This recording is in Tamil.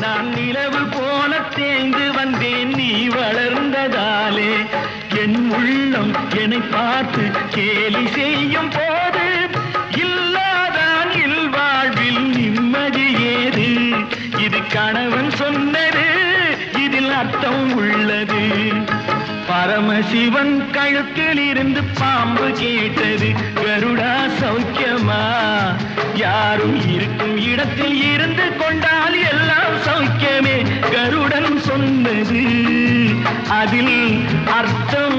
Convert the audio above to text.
நான் நிலவு போல தேய்ந்து வந்தேன் நீ வளர்ந்ததாலே என் உள்ளம் என்னை பார்த்து கேலி செய்யும் போது இல்லாதான் இல்வாழ்வில் நிம்மதி ஏது இது கணவன் சொன்னது இதில் அர்த்தம் உள்ளது பரமசிவன் கழுத்தில் இருந்து பாம்பு கேட்டது கருடா சௌக்கியமா யாரும் இருக்கும் இடத்தில் இருந்து கொண்டால் எல்லாம் சௌக்கியமே கருடன் சொன்னது அதில் அர்த்தம்